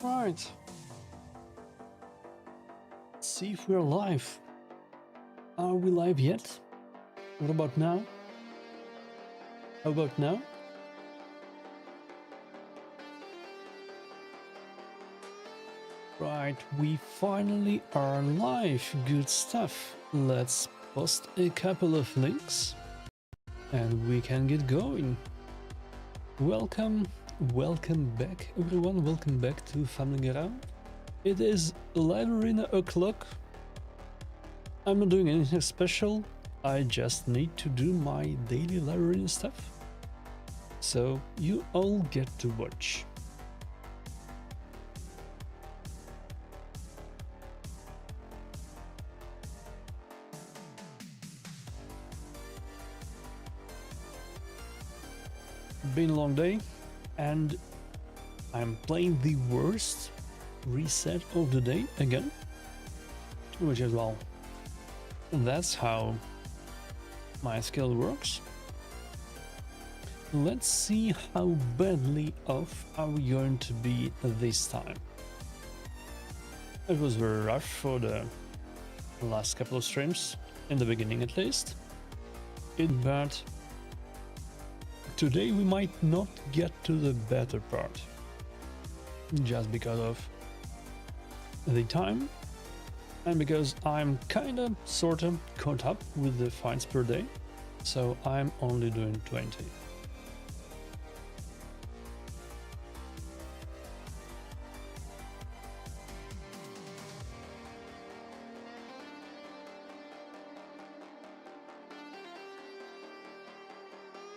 Right. Let's see if we're live. Are we live yet? What about now? How about now? Right, we finally are live. Good stuff. Let's post a couple of links and we can get going. Welcome back everyone. Welcome back to Family Around. It is Live Arena o'clock. I'm not doing anything special. I just need to do my daily Live Arena stuff. So you all get to watch. Been a long day and I'm playing the worst reset of the day again, which is, well, that's how my skill works. Let's see how badly off are we going to be this time. It was very rough for the last couple of streams, in the beginning at least. But today we might not get to the better part, just because of the time and because I'm kinda sorta caught up with the fights per day, so I'm only doing 20.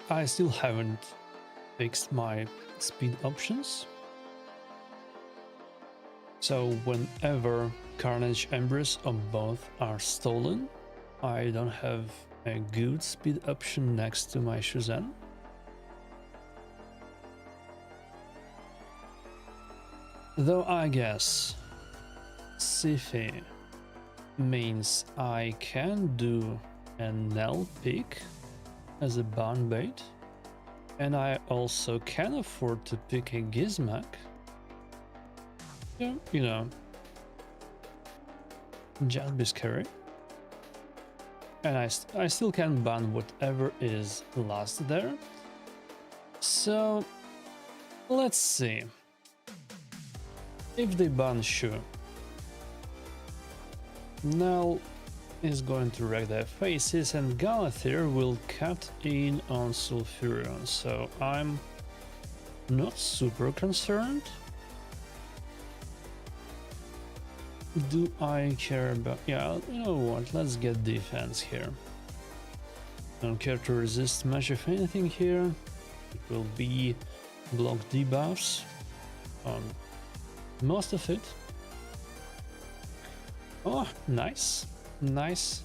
I still haven't fixed my speed options. So whenever Carnage Embrace or both are stolen, I don't have a good speed option next to my Shuzan. Though I guess Sifi means I can do an Nell pick as a ban bait, and I also can afford to pick a Gizmak. Yeah, you know, just be scary. And I still can ban whatever is last there. So let's see. If they ban Shu, Nell is going to wreck their faces and Galathir will cut in on Sulfurion, so I'm not super concerned. Do I care about... yeah, you know what, let's get defense here. Don't care to resist much of anything here. It will be block debuffs on most of it. Oh, nice. Nice.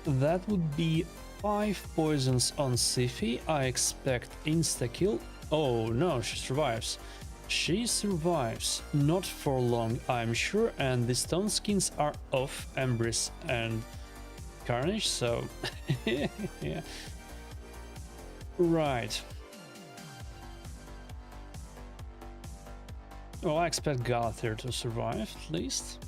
That would be 5 poisons on Sifi. I expect insta-kill. Oh no, she survives. She survives. Not for long, I'm sure, and the stone skins are off Embrace and Carnage, so... yeah. Right. Well, I expect Galathir to survive, at least.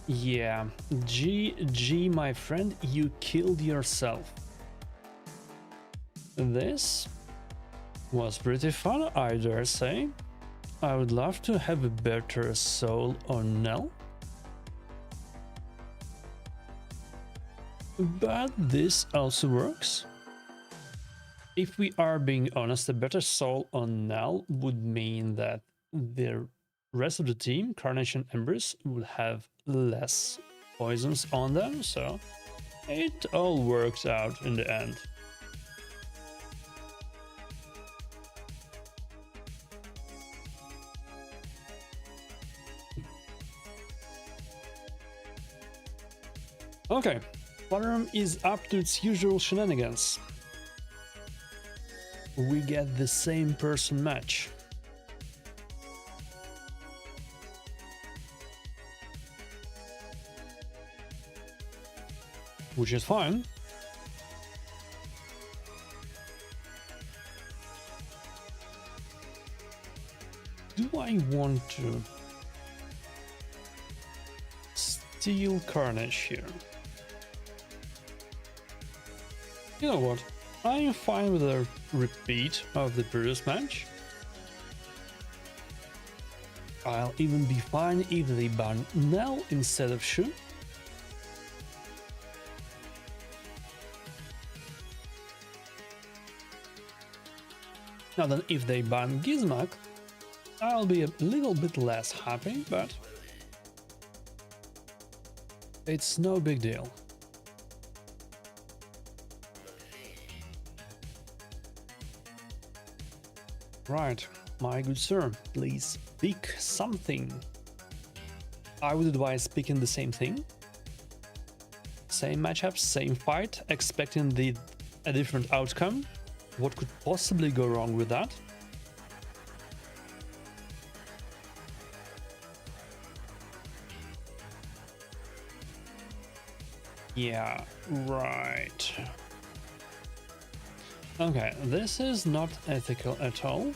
Yeah, GG, my friend, you killed yourself. This was pretty fun, I dare say. I would love to have a better soul on Nell. But this also works. If we are being honest, a better soul on Nell would mean that the rest of the team, Carnage and Embrace, would have less poisons on them, so it all works out in the end. Okay, Farm is up to its usual shenanigans. We get the same person match. Which is fine. do I want to steal Carnage here? You know what? I'm fine with a repeat of the previous match. I'll even be fine if they ban Nell instead of Shu. Now then, if they ban Gizmak, I'll be a little bit less happy, but it's no big deal. Right, my good sir, please pick something. I would advise picking the same thing. Same matchup, same fight, expecting a different outcome. What could possibly go wrong with that? Yeah, right. Okay, this is not ethical at all.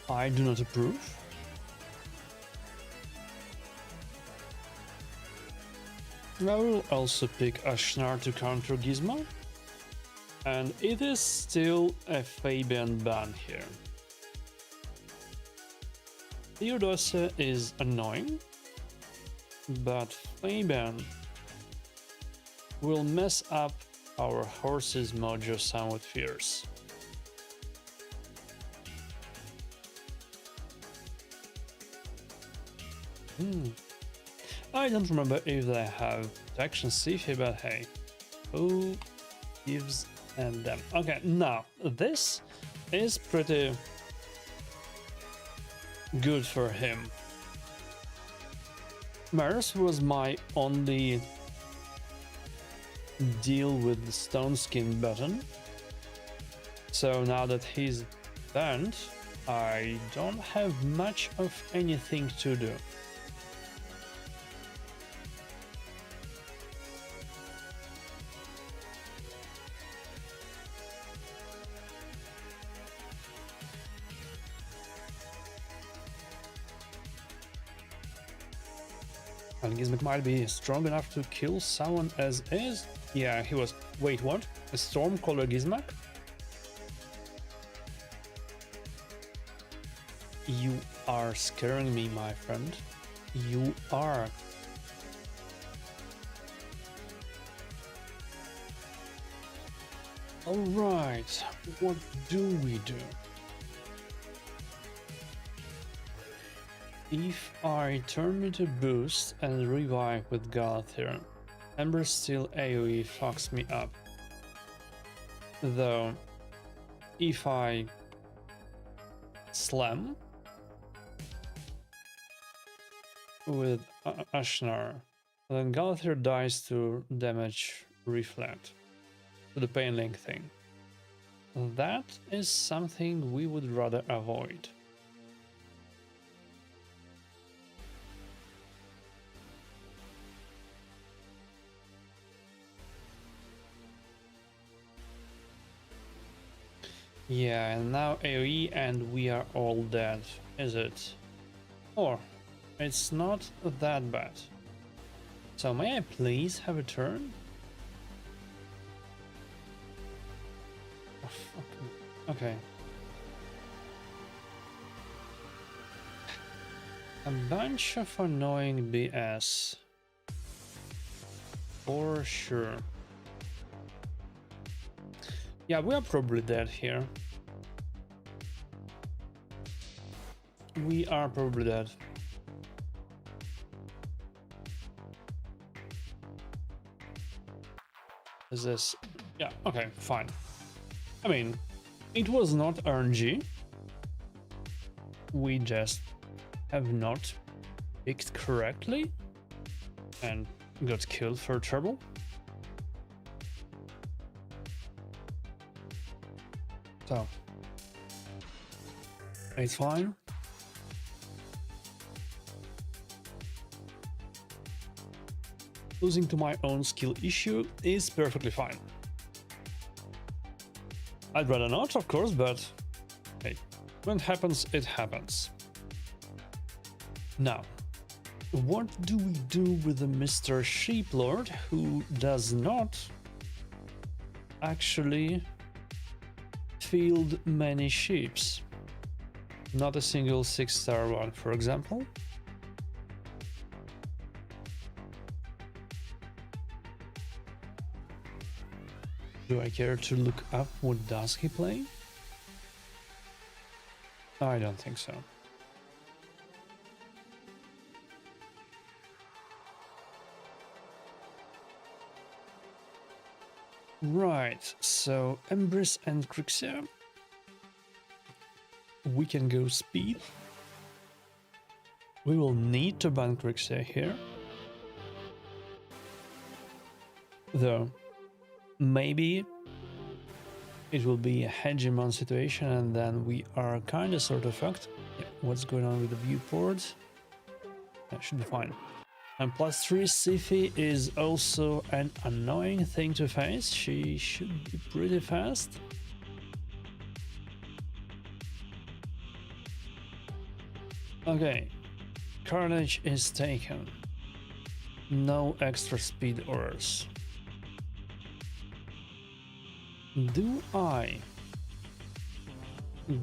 I do not approve. I will also pick Ashnar to counter Gizmo. And it is still a Fabian ban here. Theodosia is annoying, but Fabian will mess up our horse's mojo somewhat fierce. I don't remember if they have protection Sifi, but hey, who gives a damn? Okay, now this is pretty good for him. Maris was my only deal with the stone skin button, so now that he's banned, I don't have much of anything to do. And Gizmek might be strong enough to kill someone as is. Yeah, he was. Wait, what? A Stormcaller Gizmek? You are scaring me, my friend. You are. Alright, what do we do? If I turn into boost and revive with Galathir, Ember Steel AoE fucks me up. Though, if I slam with Ashnar, then Galathir dies to damage reflect, to the pain link thing. That is something we would rather avoid. Yeah, and now AoE and we are all dead, is it? Or, it's not that bad. So may I please have a turn? Oh, fuck. Okay. A bunch of annoying BS. For sure. Yeah, we are probably dead here. We are probably dead. Is this... Yeah, okay, fine. I mean, it was not RNG. We just have not picked correctly and got killed for trouble. So, it's fine. Losing to my own skill issue is perfectly fine. I'd rather not, of course, but hey, when it happens, it happens. Now, what do we do with the Mr. Sheep Lord who does not actually field many sheeps? Not a single 6-star one, for example. Do I care to look up what does he play? I don't think so. Right, so Embrace and Crixia. We can go speed. We will need to ban Crixia here. Though, maybe it will be a hegemon situation and then we are kinda sorta fucked. Yeah, what's going on with the viewport? That should be fine. And +3 Sifi is also an annoying thing to face. She should be pretty fast. Okay, Carnage is taken. No extra speed orders. Do I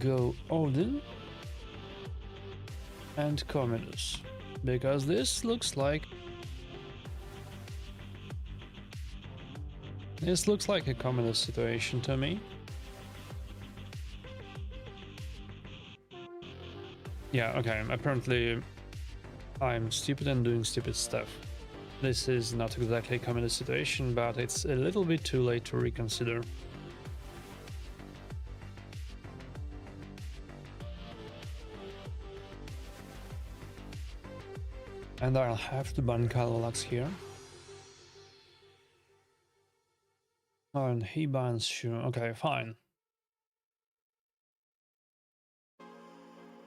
go Odin and Commodus? Because this looks like a Commodus situation to me. Yeah, okay, apparently I'm stupid and doing stupid stuff. This is not exactly a Commodus situation, but it's a little bit too late to reconsider. And I'll have to ban Calylax here. Oh, and he bans Shu. Okay, fine.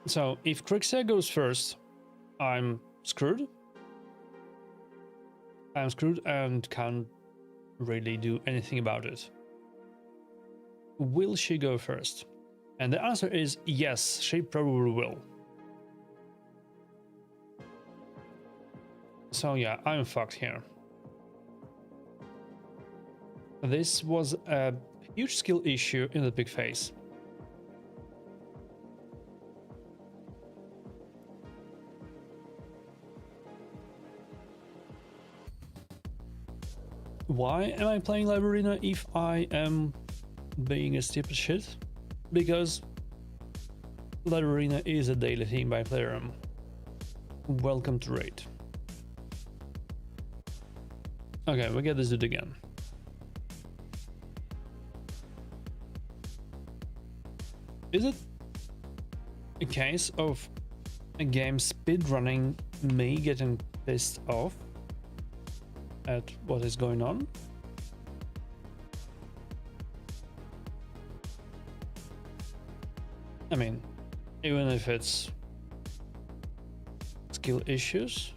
So, if Crixia goes first, I'm screwed. I'm screwed and can't really do anything about it. Will she go first? And the answer is yes, she probably will. So yeah, I'm fucked here. This was a huge skill issue in the big phase. Why am I playing Live Arena if I am being a stupid shit? Because Live Arena is a daily thing by Playroom. Welcome to Raid. Okay, we get this dude again. Is it a case of a game speedrunning me getting pissed off at what is going on? I mean, even if it's skill issues,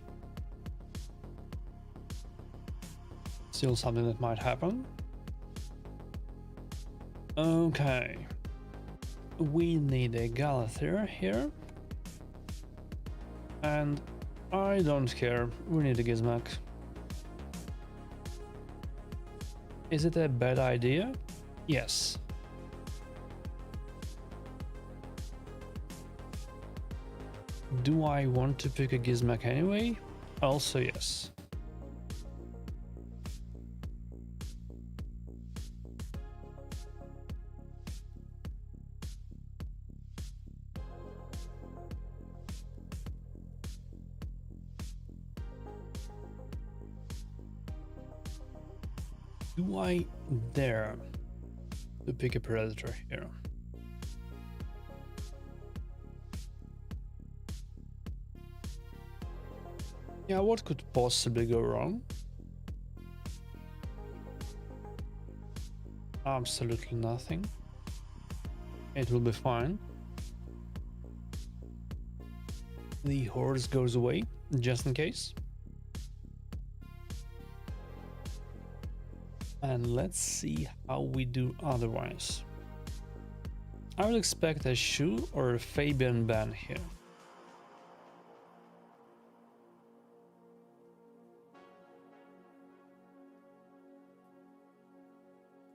still something that might happen. Okay, we need a Galathir here, and I don't care, we need a Gizmak. Is it a bad idea? Yes. Do I want to pick a Gizmak anyway? Also yes. Do I dare to pick a Predator here? Yeah, what could possibly go wrong? Absolutely nothing. It will be fine. The horse goes away, just in case. And let's see how we do otherwise. I would expect a Shu or a Fabian ban here.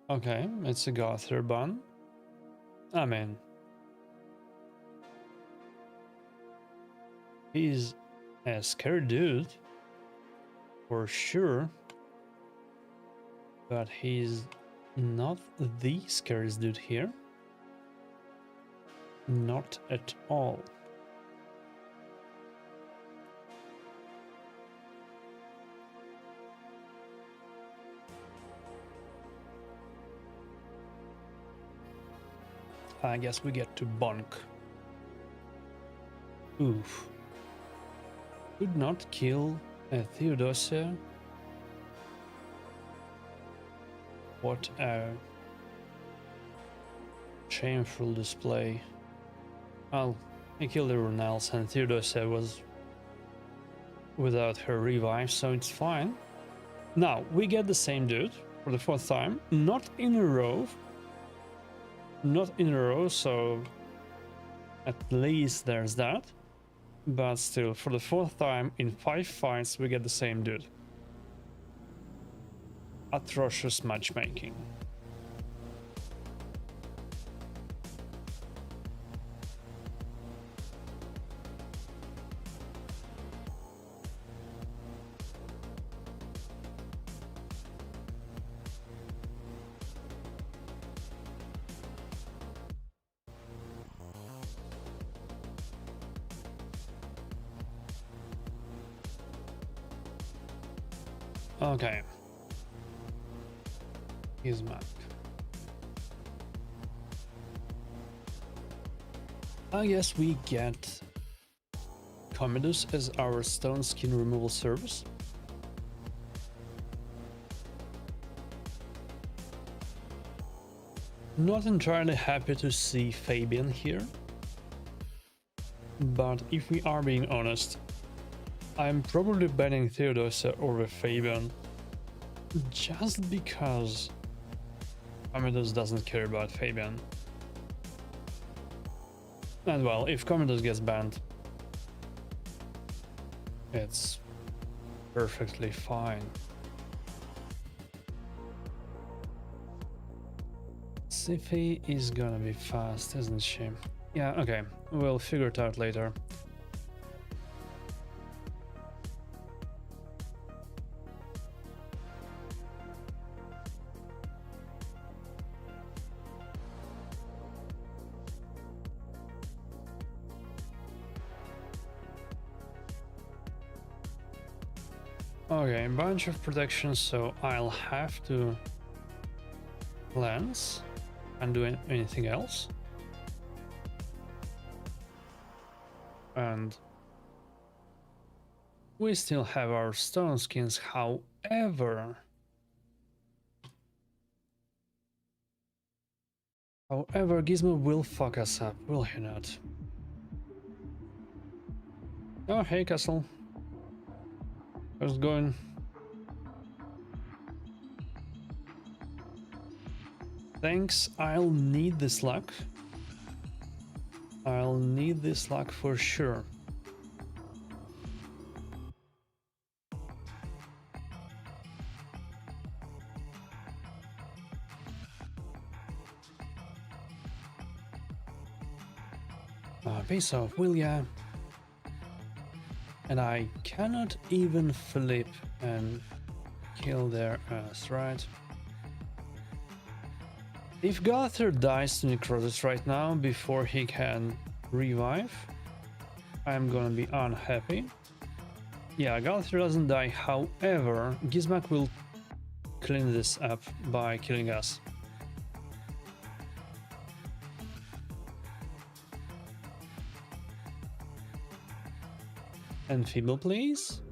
Okay, it's a Gother ban. I mean, he's a scared dude, for sure, but he's not the scariest dude here. Not at all. I guess we get to bonk. Oof. Could not kill a Theodosia. What a shameful display. Well, he killed everyone else and Theodosia was without her revive, so it's fine. Now, we get the same dude for the 4th time, not in a row. Not in a row, so at least there's that. But still, for the 4th time in 5 fights, we get the same dude. Atrocious matchmaking. Okay. He's back. I guess we get Commodus as our stone skin removal service. Not entirely happy to see Fabian here. But if we are being honest, I'm probably banning Theodosia over Fabian just because Commodus doesn't care about Fabian. And well, if Commodus gets banned, it's perfectly fine. Siffy is gonna be fast, isn't she? Yeah, okay, we'll figure it out later. Okay, a bunch of protection, so I'll have to cleanse and do anything else. And we still have our stone skins, however, Gizmo will fuck us up, will he not? Oh, hey, Castle. How's it going? Thanks, I'll need this luck. I'll need this luck for sure. Peace off, will ya? And I cannot even flip and kill their ass, right? If Gother dies to necrosis right now before he can revive, I'm gonna be unhappy. Yeah, Gother doesn't die, however, Gizmak will clean this up by killing us. Enfeeble, please?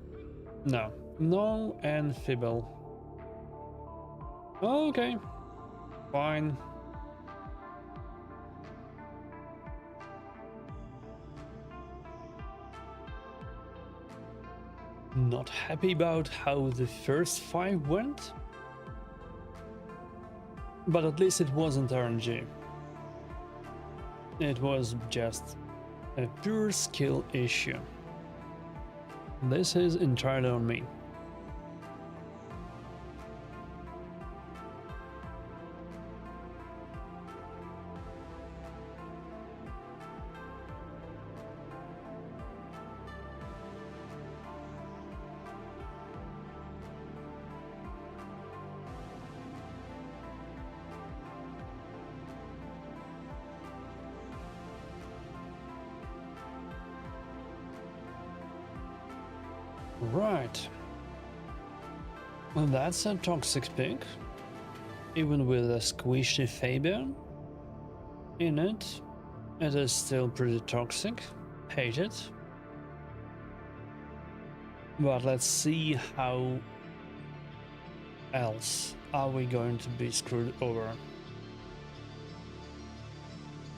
No. No enfeeble. Okay. Fine. Not happy about how the first 5 went? But at least it wasn't RNG. It was just a pure skill issue. This is entirely on me. Right. Well, that's a toxic pig. Even with a squishy Fabian in it, it is still pretty toxic. Hate it. But let's see how else are we going to be screwed over.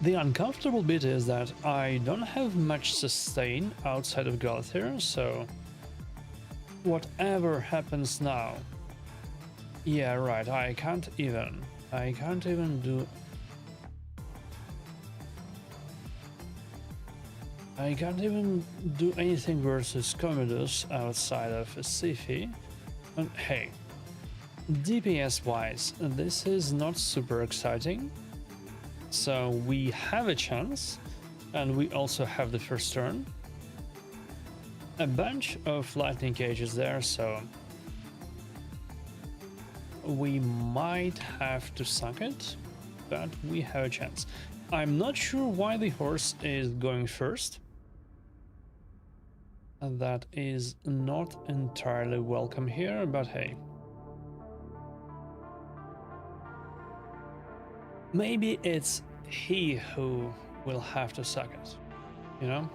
The uncomfortable bit is that I don't have much sustain outside of Galathir, so whatever happens now. Yeah, right, I can't even do anything versus Commodus outside of Sifi. And hey, DPS wise, this is not super exciting. So we have a chance, and we also have the first turn. A bunch of lightning cages there, so we might have to suck it, but we have a chance. I'm not sure why the horse is going first. That is not entirely welcome here, but hey. Maybe it's he who will have to suck it, you know?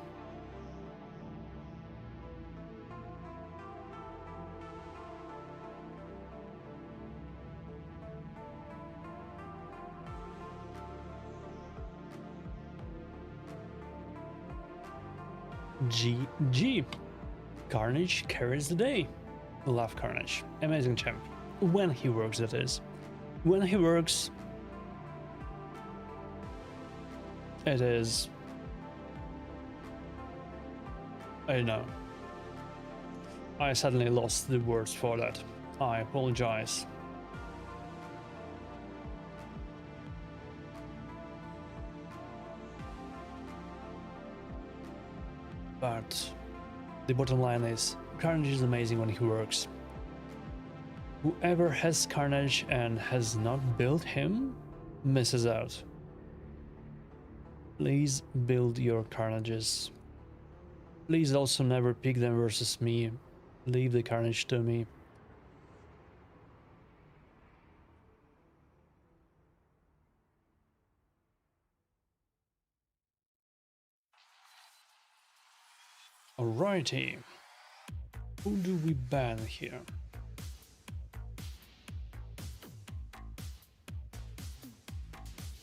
GG. Carnage carries the day. Love Carnage. Amazing champ. When he works, that is. When he works, it is... I don't know. I suddenly lost the words for that. I apologize. But the bottom line is, Carnage is amazing when he works. Whoever has Carnage and has not built him misses out. Please build your Carnages. Please also never pick them versus me. Leave the Carnage to me. Alrighty. Who do we ban here?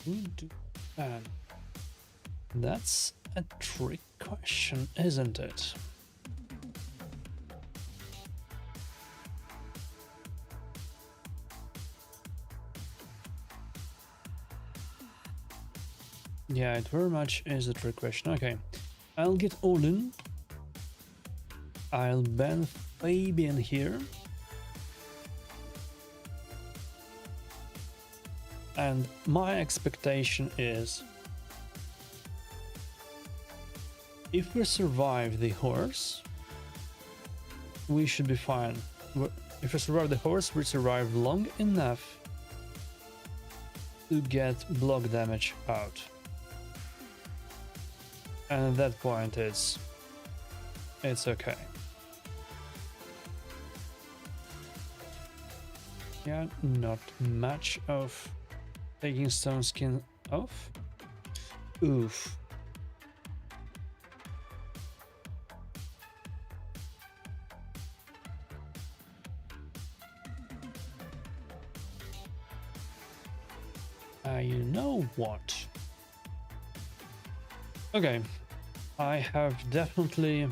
Who do we ban? That's a trick question, isn't it? Yeah, it very much is a trick question. Okay, I'll get Odin. I'll ban Fabian here. And my expectation is, if we survive the horse, we should be fine. If we survive the horse, we survive long enough to get block damage out. And at that point, it's okay. Yeah, not much of taking stone skin off. Oof. You know what? Okay, I have definitely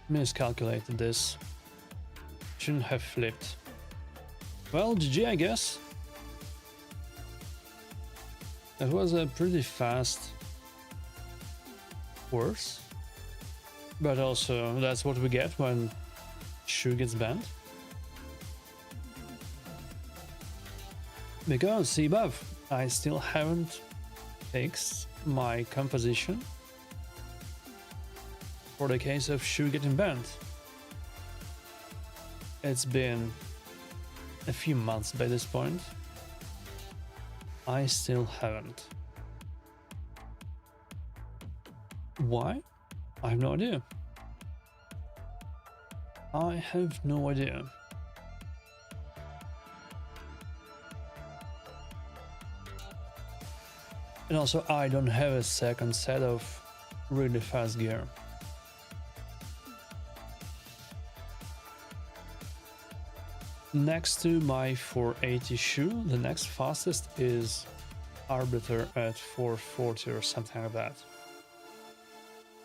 miscalculated this. Shouldn't have flipped. Well, GG, I guess. It was a pretty fast horse, but also that's what we get when Shu gets banned. Because, see above, I still haven't fixed my composition for the case of Shu getting banned. It's been a few months by this point. I still haven't. Why? I have no idea. I have no idea. And also, I don't have a second set of really fast gear. Next to my 480 Shu, the next fastest is Arbiter at 440 or something like that.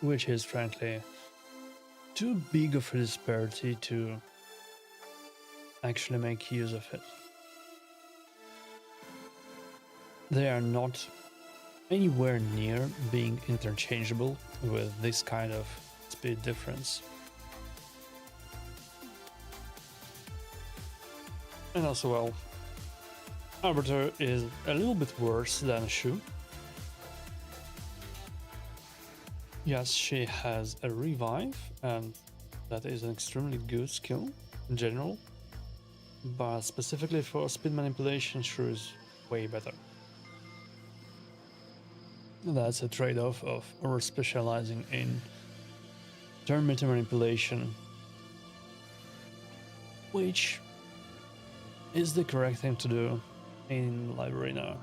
Which is frankly too big of a disparity to actually make use of it. They are not anywhere near being interchangeable with this kind of speed difference. And also, well, Arbiter is a little bit worse than Shu. Yes, she has a revive, and that is an extremely good skill in general, but specifically for speed manipulation, Shu is way better. That's a trade-off of over-specializing in turn meter manipulation, which is the correct thing to do in library now.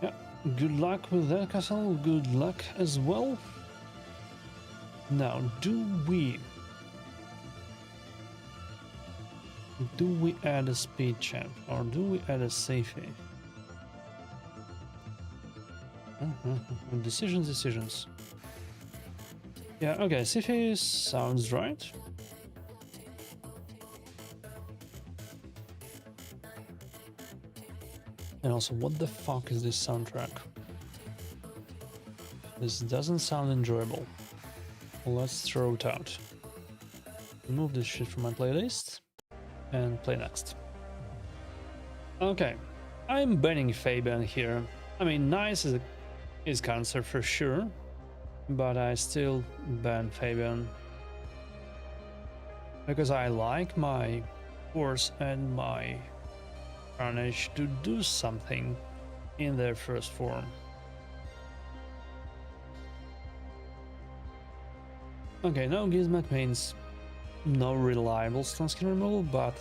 Yeah, good luck with that, Castle. Good luck as well. Now, do we add a speed champ or do we add a safety? Decisions. Yeah, okay, safety sounds right. And also, what the fuck is this soundtrack? This doesn't sound enjoyable. Let's throw it out. Remove this shit from my playlist and play next. Okay, I'm banning Fabian here. I mean, nice is cancer for sure, but I still ban Fabian because I like my horse and my Carnage to do something in their first form. Okay, no Gizmet means no reliable stun skin removal, but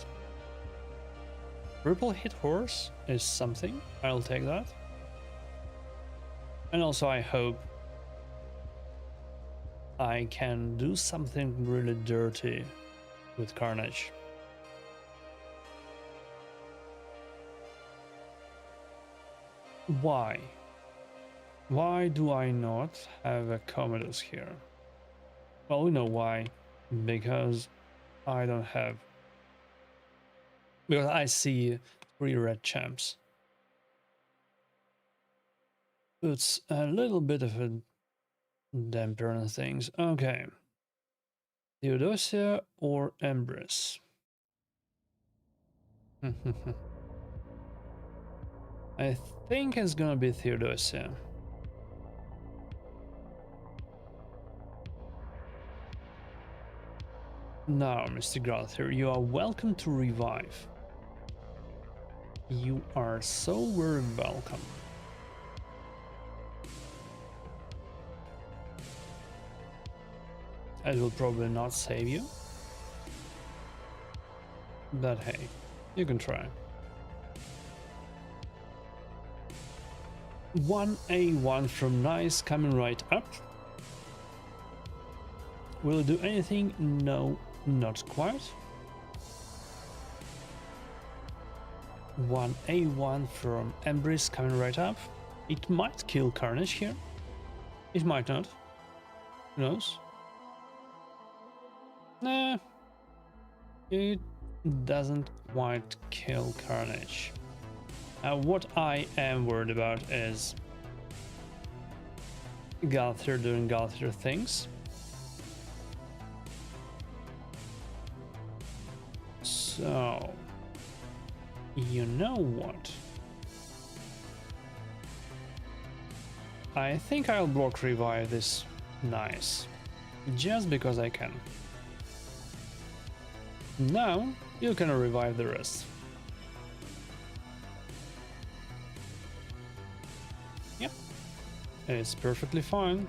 triple hit horse is something. I'll take that. And also I hope I can do something really dirty with Carnage. Why? Why do I not have a Commodus here? Well, we know why. Because I don't have... Because I see 3 red champs. It's a little bit of a damper on things. Okay. Theodosia or Empress? I think it's gonna be Theodosia. Now, Mr. Grother, you are welcome to revive. You are so very welcome. It will probably not save you. But hey, you can try. 1A1 from Nice coming right up. Will it do anything? No, not quite. 1A1 from Embrace coming right up. It might kill Carnage here. It might not. Who knows? Nah. It doesn't quite kill Carnage. What I am worried about is Galthier doing Galthier things. So, you know what? I think I'll block revive this. Nice. Just because I can. Now, you can revive the rest. Yep. It's perfectly fine.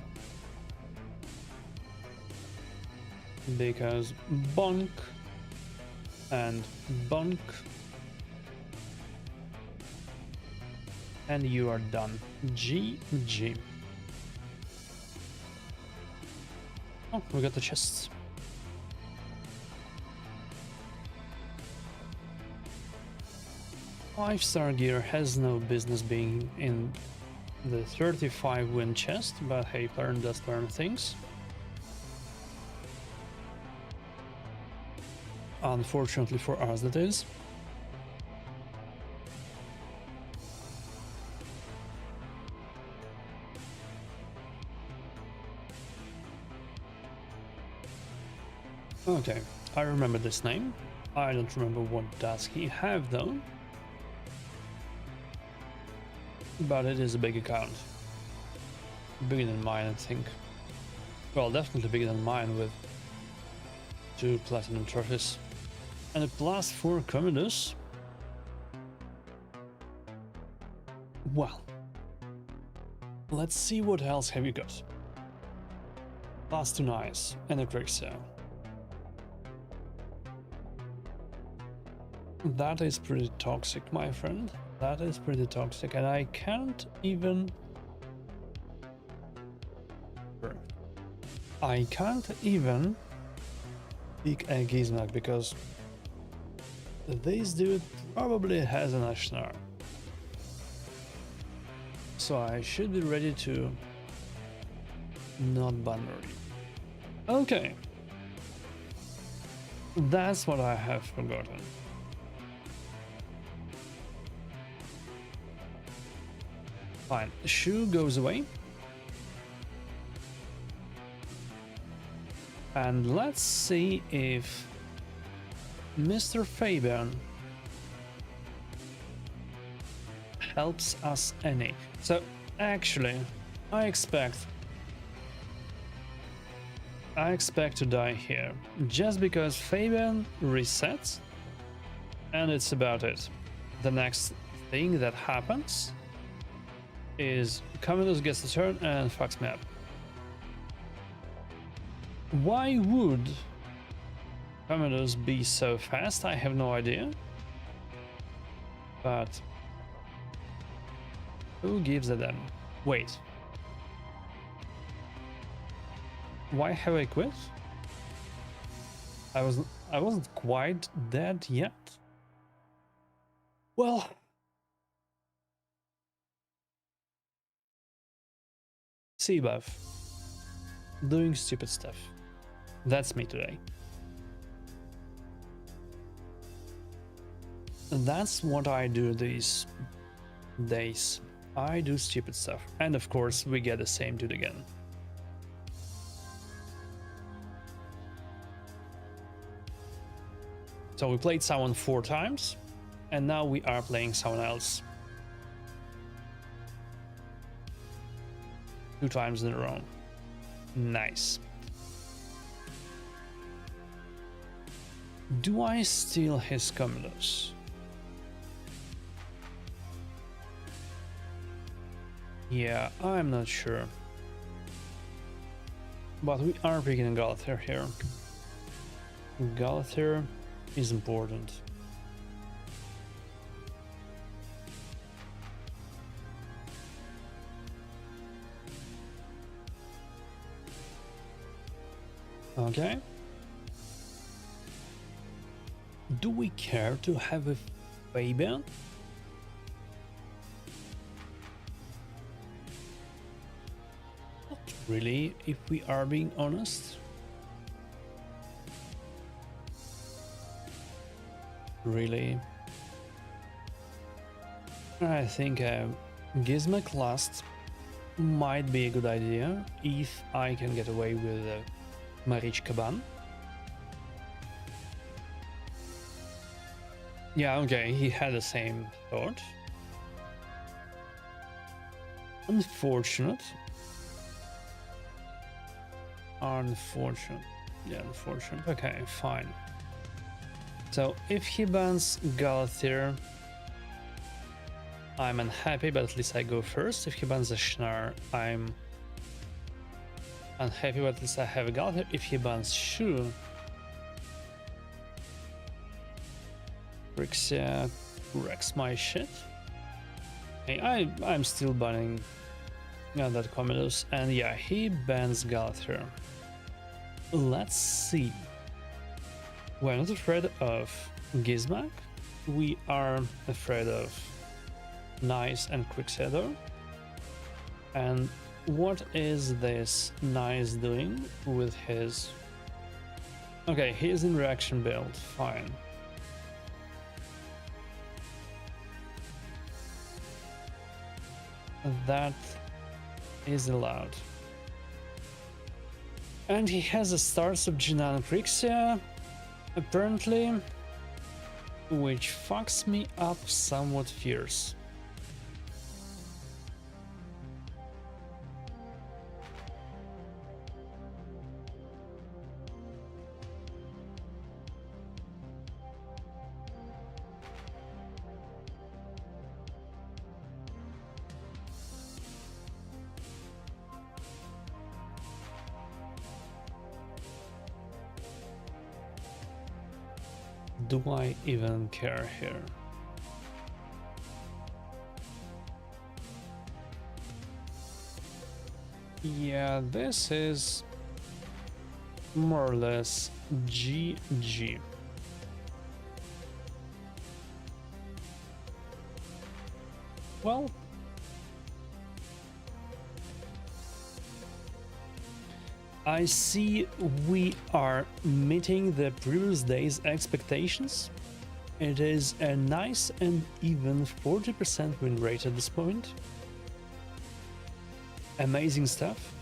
Because bonk and bonk. And you are done. GG. Oh, we got the chests. Five-star gear has no business being in the 35 win chest, but hey, Parent does Parent things. Unfortunately for us, that is. Okay, I remember this name. I don't remember what does he have though. But it is a big account. Bigger than mine, I think. Well, definitely bigger than mine with 2 platinum trophies. And a +4 Commodus. Well, let's see what else have you got. +2 nice and a Crixia. That is pretty toxic, my friend. That is pretty toxic, and I can't even... pick a Gizmak because this dude probably has an Ashnar. So I should be ready to not ban early. Okay. That's what I have forgotten. Fine, Shoe goes away. And let's see if Mr. Fabian helps us any. So actually, I expect to die here, just because Fabian resets, and it's about it. The next thing that happens is Commodus gets the turn and fucks me up. Why would Commodus be so fast? I have no idea. But who gives a damn? Wait. Why have I quit? I wasn't quite dead yet. Well, C-buff. Doing stupid stuff. That's me today. That's what I do these days. I do stupid stuff. And of course, we get the same dude again. So we played someone 4 times, and now we are playing someone else 2 times in a row. Nice. Do I steal his Commodus? Yeah, I'm not sure. But we are picking Galthier here. Galthier is important. Okay. Do we care to have a Fabian? Not really, if we are being honest. Really? I think Gizmek last might be a good idea if I can get away with Marich Kaban. Yeah, okay, he had the same thought. Unfortunate. Unfortunate. Yeah, unfortunate. Okay, fine. So if he bans Galathir, I'm unhappy, but at least I go first. If he bans the Schnar, I'm unhappy, but at least I have a Galathir. If he bans Shu, Rixia wrecks my shit. Hey, I'm still banning that Commodus, and yeah, he bans Galathir. Let's see. We're not afraid of Gizmak. We are afraid of Nice and Quicksilver. And what is this Nice doing with his... Okay, he is in reaction build, fine. That is allowed. And he has a Stars of Jinan Crixia, apparently, which fucks me up somewhat fierce. Do I even care here? Yeah, this is more or less GG. Well, I see we are meeting the previous day's expectations. It is a nice and even 40% win rate at this point. Amazing stuff.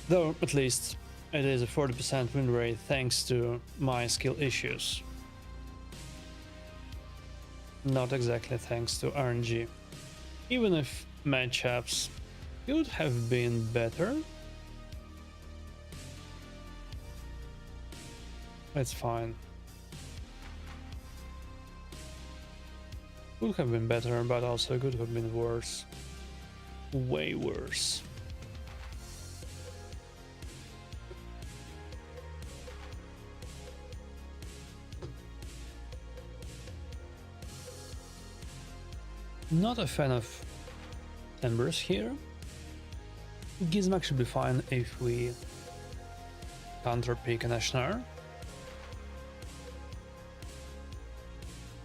Though, at least, it is a 40% win rate thanks to my skill issues. Not exactly thanks to RNG. Even if matchups could have been better, it's fine. Could have been better, but also could have been worse. Way worse. Not a fan of Embers here. Gizmak should be fine if we counter pick an Ashnar.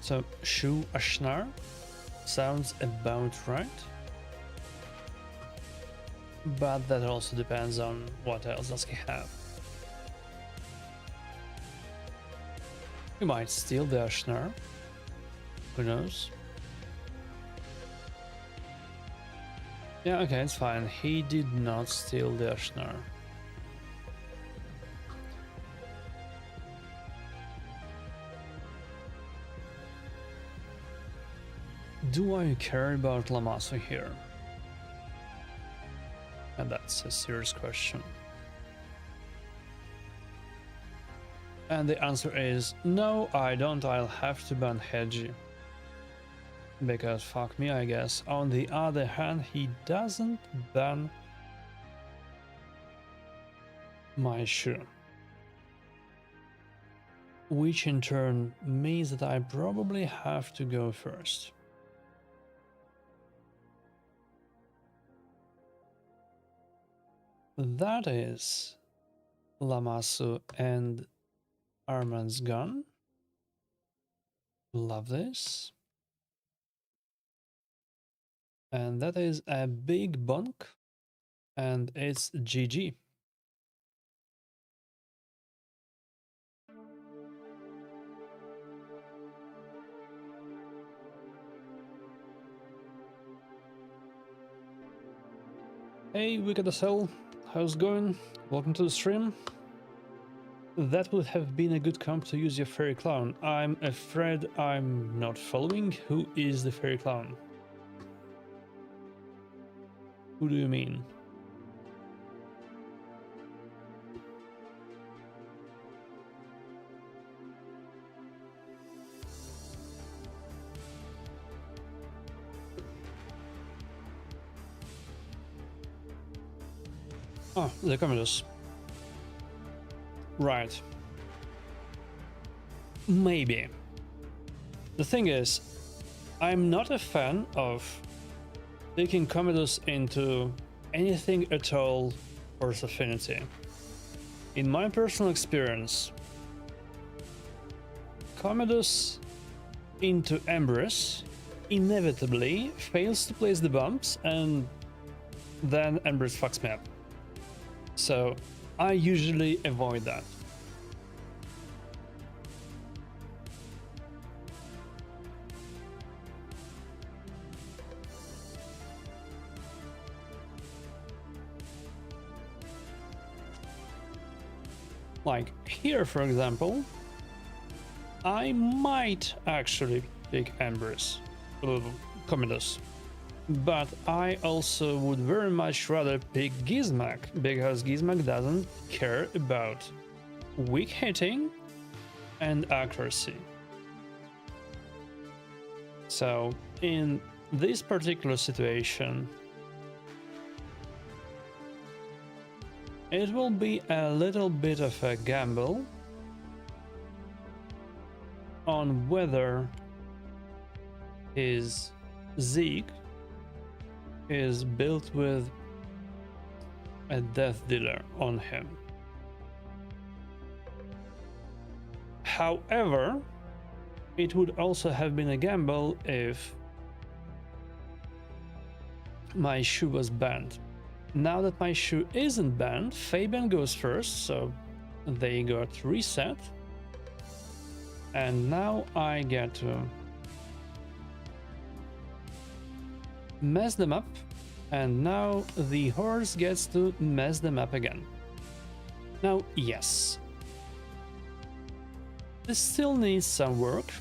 So Shu Ashnar sounds about right. But that also depends on what else does he have. We might steal the Ashnar. Who knows? Yeah, okay, it's fine. He did not steal the Ashnar. Do I care about Lamasu here? And that's a serious question. And the answer is no, I don't. I'll have to ban Hedgie. Because fuck me, I guess. On the other hand, he doesn't ban my Shu. Which in turn means that I probably have to go first. That is Lamasu and Arman's gun. Love this. And that is a big bunk. And it's GG. Hey, Wicked as Hell, how's it going? Welcome to the stream. That would have been a good comp to use your fairy clown. I'm afraid I'm not following. Who is the fairy clown? Who do you mean? Oh, the Commodus. Right. Maybe. The thing is, I'm not a fan of taking Commodus into anything at all Force Affinity. In my personal experience, Commodus into Empress inevitably fails to place the bumps, and then Empress fucks me up. So I usually avoid that. Like here, for example, I might actually pick Empress, Commodus, but I also would very much rather pick Gizmak, because Gizmak doesn't care about weak hitting and accuracy. So in this particular situation, it will be a little bit of a gamble on whether his Zeke is built with a death dealer on him. However, it would also have been a gamble if my shoe was banned. Now that my shoe isn't banned, Fabian goes first, so they got reset. And now I get to mess them up, and now the horse gets to mess them up again. Now, yes, this still needs some work,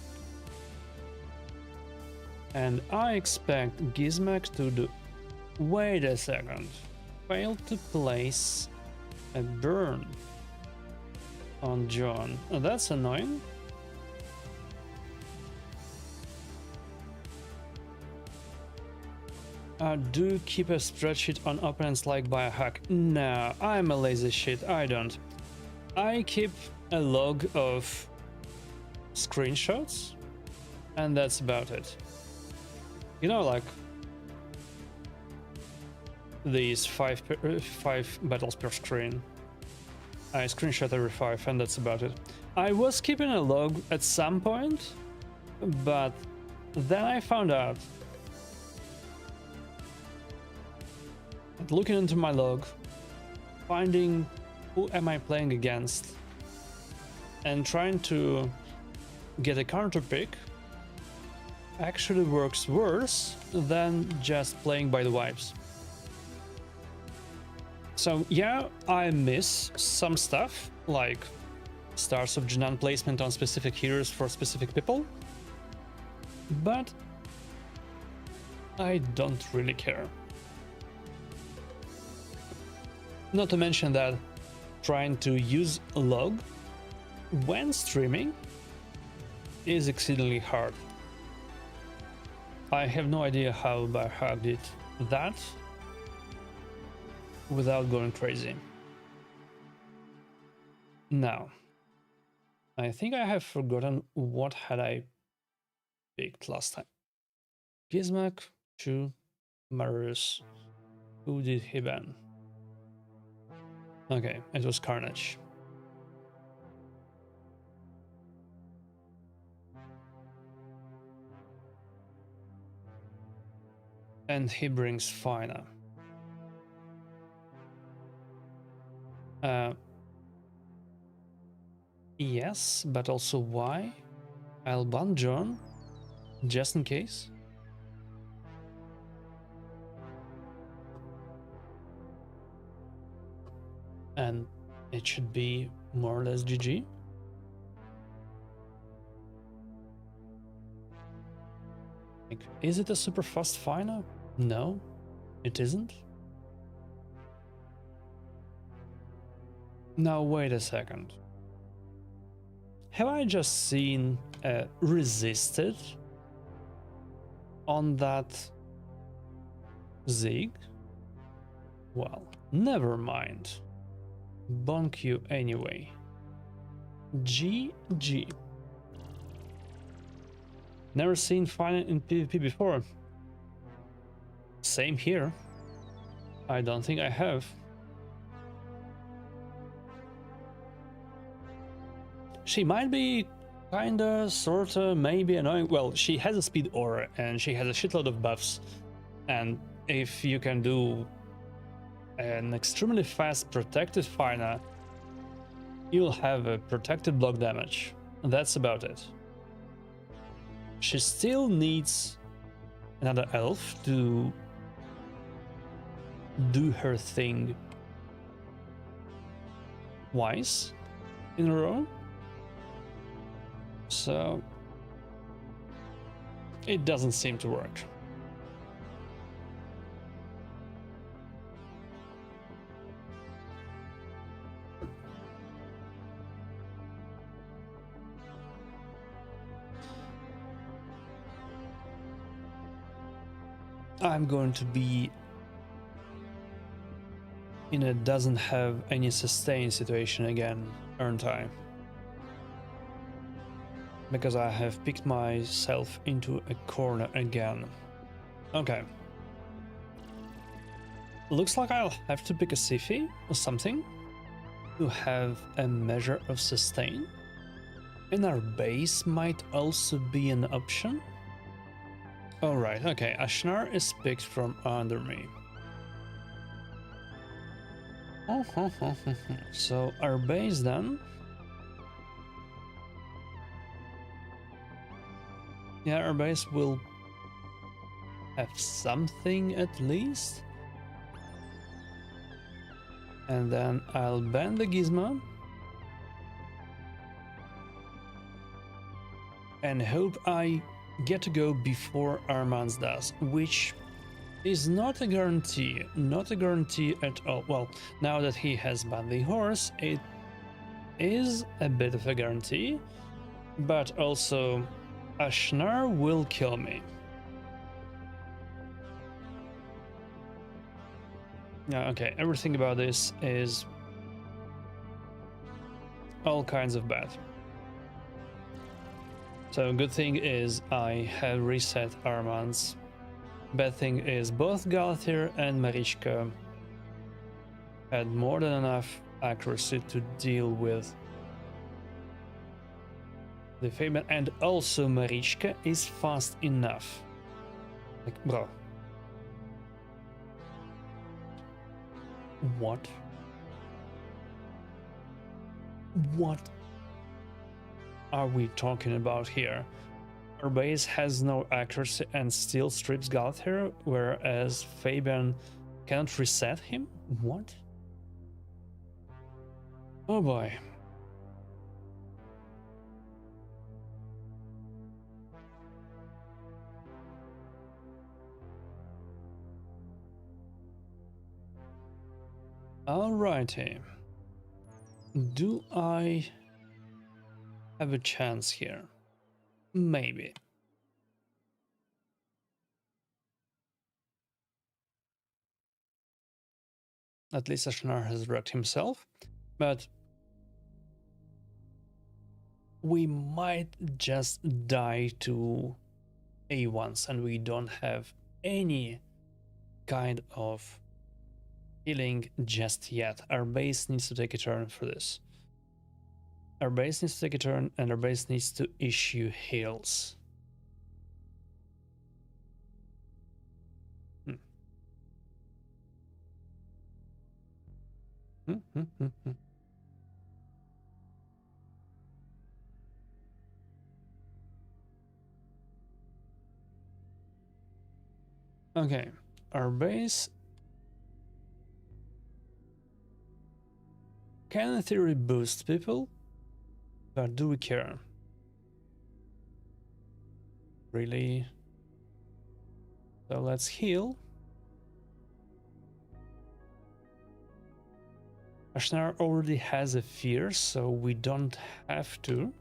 and I expect Gizmak to do... Wait a second. Failed to place a burn on John. Oh, that's annoying. Do keep a spreadsheet on opponents like biohack. No, I'm a lazy shit, I don't. I keep a log of screenshots, and that's about it. You know, like these five battles per screen. I screenshot every 5, and that's about it. I was keeping a log at some point, but then I found out, looking into my log, finding who am I playing against, and trying to get a counter pick actually works worse than just playing by the vibes. So yeah, I miss some stuff, like Stars of Jinan placement on specific heroes for specific people, but I don't really care. Not to mention that trying to use a log when streaming is exceedingly hard. I have no idea how Biohack did that without going crazy. Now, I think I have forgotten what had I picked last time. Gizmak, Chu, Marius. Who did he ban? Okay, it was Carnage. And he brings Fina. Yes, but also why? I'll ban John, just in case. and it should be more or less GG. Like, is it a super fast final? No, it isn't. Now wait a second. Have I just seen resisted on that zig? Well, never mind. Bonk you anyway. GG. Never seen final in PvP before. Same here. I don't think I have. She might be kinda, sorta, maybe annoying. Well, she has a speed aura and she has a shitload of buffs. And if you can do an extremely fast protected Fina, you'll have a protected block damage. And that's about it. She still needs another elf to do her thing twice in a row. So it doesn't seem to work. I'm going to be in a doesn't have any sustain situation again, aren't I? Because I have picked myself into a corner again. Okay. Looks like I'll have to pick a Sifi or something to have a measure of sustain. And our base might also be an option. Alright, okay, Ashnar is picked from under me. So our base then. Yeah, our base will have something at least. And then I'll ban the Gizmo. And hope I get to go before Armand's does, which is not a guarantee. Not a guarantee at all. Well, now that he has banned the horse, it is a bit of a guarantee. But also, Ashnar will kill me. Yeah, okay, everything about this is all kinds of bad. So good thing is I have reset Armand's. Bad thing is both Galthir and Marichka had more than enough accuracy to deal with the Fabian, and also Marichka is fast enough. Like, bro. What? What are we talking about here? Our base has no accuracy and still strips Galthir, whereas Fabian cannot reset him? What? Oh boy. Alrighty. Do I have a chance here? Maybe. At least Ashnar has wrecked himself, but we might just die to A1s and we don't have any kind of healing just yet. Our base needs to take a turn for this. Our base needs to take a turn and our base needs to issue heals. Okay, our base can in theory boost people, but do we care? Really? So let's heal. Ashnar already has a fear, so we don't have to.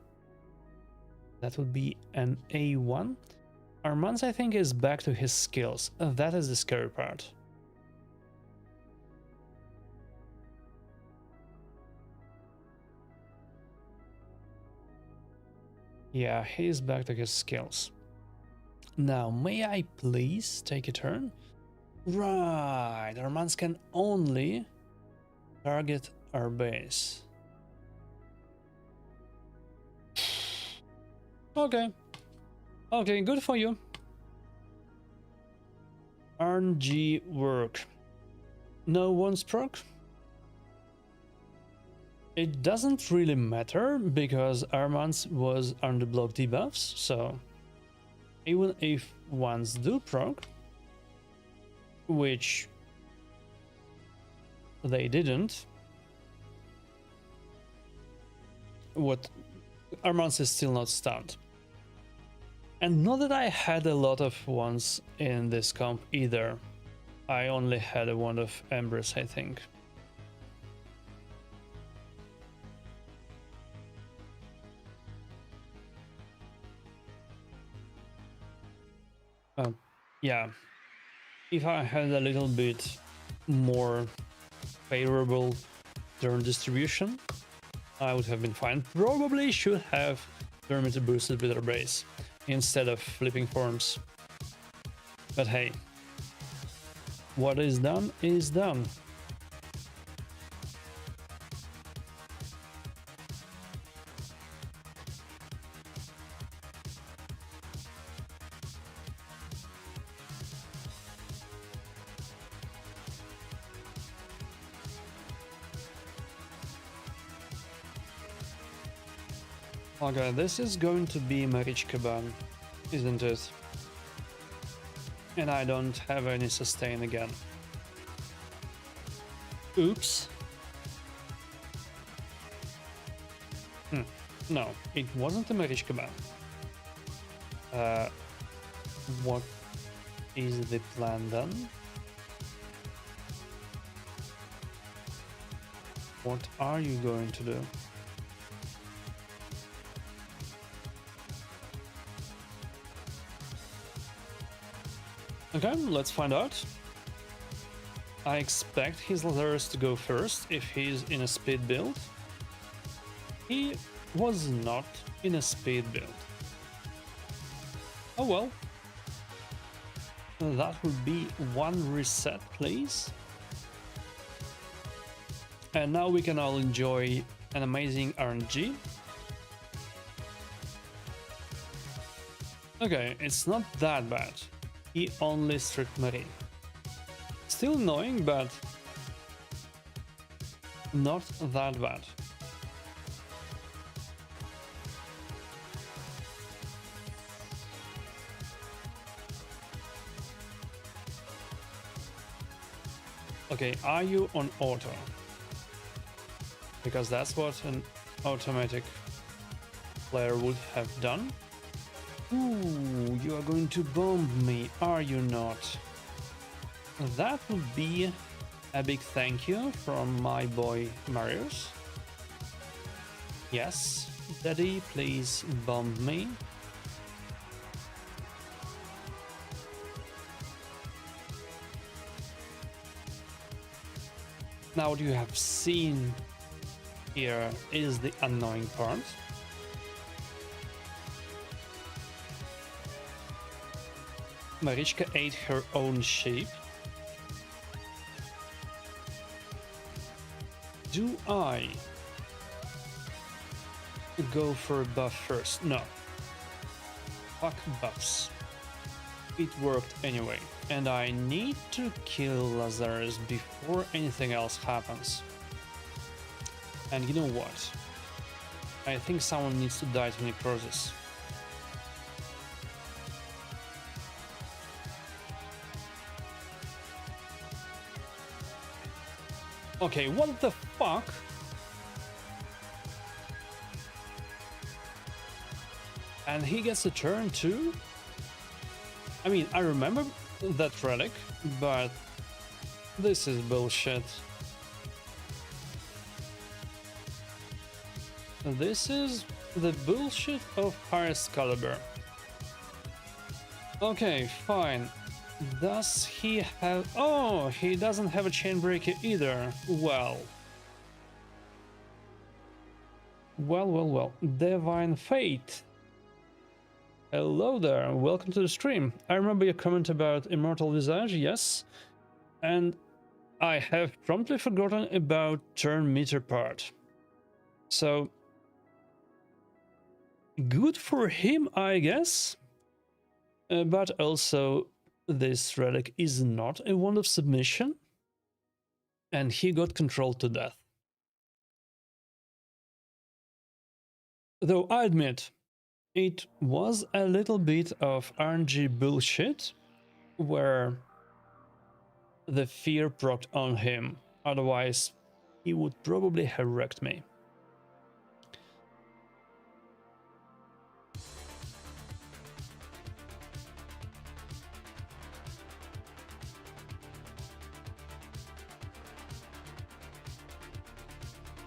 That would be an A1. Armand's, I think, is back to his skills. That is the scary part. Yeah, he's back to his skills. Now, may I please take a turn? Right, Armand's can only target our base. Okay. Okay, good for you. RNG work. No one's proc? It doesn't really matter because Armand's was under block debuffs, so even if ones do proc, which they didn't, what Armand's is still not stunned. And not that I had a lot of ones in this comp either. I only had a wand of Embers, I think. Yeah, if I had a little bit more favorable turn distribution, I would have been fine. Probably should have Thermite boosted with our base instead of flipping forms. But hey, what is done is done. Okay, this is going to be Marichka ban, isn't it? And I don't have any sustain again. Oops. No, it wasn't a Marichka ban. What is the plan then? What are you going to do? Okay, let's find out. I expect his Lazarus to go first if he's in a speed build. He was not in a speed build. Oh well. That would be one reset, please. And now we can all enjoy an amazing RNG. Okay, it's not that bad. He only stripped Marie. Still annoying, but not that bad. Okay, are you on auto? Because that's what an automatic player would have done. Ooh, you are going to bomb me, are you not? That would be a big thank you from my boy Marius. Yes, Daddy, please bomb me. Now what you have seen here is the annoying part. Marichka ate her own sheep. Do I go for a buff first? No. Fuck buffs. It worked anyway. And I need to kill Lazarus before anything else happens. And you know what? I think someone needs to die to necrosis. Okay, what the fuck? And he gets a turn too? I mean, I remember that relic, but this is bullshit. This is the bullshit of highest caliber. Okay, fine. Does he have... Oh, he doesn't have a chain breaker either. Well. Well. Divine Fate. Hello there, welcome to the stream. I remember your comment about Immortal Visage, yes. And I have promptly forgotten about turn meter part. So... good for him, I guess. But also, this relic is not a wand of submission. And he got controlled to death. Though I admit, it was a little bit of RNG bullshit, where the fear procced on him, otherwise he would probably have wrecked me.